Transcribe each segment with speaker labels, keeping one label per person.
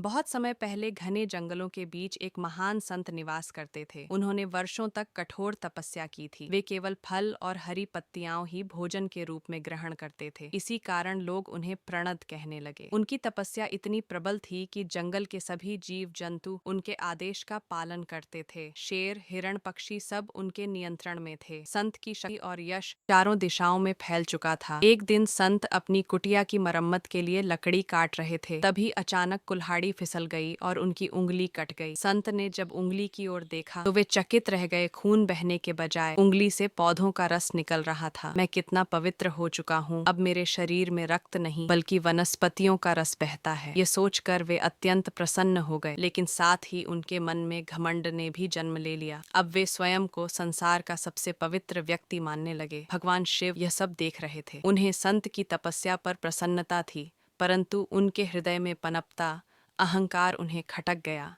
Speaker 1: बहुत समय पहले घने जंगलों के बीच एक महान संत निवास करते थे। उन्होंने वर्षों तक कठोर तपस्या की थी। वे केवल फल और हरी पत्तियां ही भोजन के रूप में ग्रहण करते थे। इसी कारण लोग उन्हें प्रणत कहने लगे। उनकी तपस्या इतनी प्रबल थी कि जंगल के सभी जीव जंतु उनके आदेश का पालन करते थे। शेर, हिरण, पक्षी सब उनके नियंत्रण में थे। संत की शक्ति और यश चारों दिशाओं में फैल चुका था। एक दिन संत अपनी कुटिया की मरम्मत के लिए लकड़ी काट रहे थे। तभी अचानक कुल्हाड़ी फिसल गई और उनकी उंगली कट गई। संत ने जब उंगली की ओर देखा तो वे चकित रह गए। खून बहने के बजाय उंगली से पौधों का रस निकल रहा था। मैं कितना पवित्र हो चुका हूँ। अब मेरे शरीर में रक्त नहीं बल्कि वनस्पतियों का रस बहता है। ये सोचकर वे अत्यंत प्रसन्न हो गए, लेकिन साथ ही उनके मन में घमंड ने भी जन्म ले लिया। अब वे स्वयं को संसार का सबसे पवित्र व्यक्ति मानने लगे। भगवान शिव यह सब देख रहे थे। उन्हें संत की तपस्या पर प्रसन्नता थी, परंतु उनके हृदय में पनपता अहंकार उन्हें खटक गया।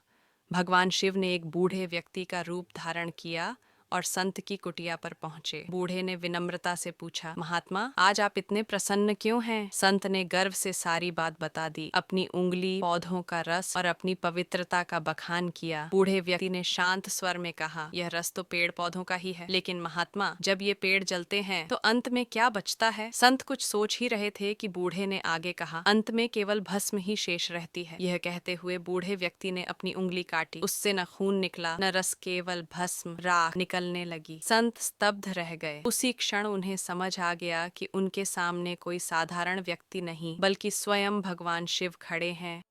Speaker 1: भगवान शिव ने एक बूढ़े व्यक्ति का रूप धारण किया और संत की कुटिया पर पहुंचे। बूढ़े ने विनम्रता से पूछा, महात्मा, आज आप इतने प्रसन्न क्यों हैं? संत ने गर्व से सारी बात बता दी, अपनी उंगली, पौधों का रस और अपनी पवित्रता का बखान किया। बूढ़े व्यक्ति ने शांत स्वर में कहा, यह रस तो पेड़ पौधों का ही है, लेकिन महात्मा, जब ये पेड़ जलते हैं तो अंत में क्या बचता है? संत कुछ सोच ही रहे थे कि बूढ़े ने आगे कहा, अंत में केवल भस्म ही शेष रहती है। यह कहते हुए बूढ़े व्यक्ति ने अपनी उंगली काटी। उससे न खून निकला, न रस, केवल भस्म, राख निकलने लगी। संत स्तब्ध रह गए। उसी क्षण उन्हें समझ आ गया कि उनके सामने कोई साधारण व्यक्ति नहीं बल्कि स्वयं भगवान शिव खड़े हैं।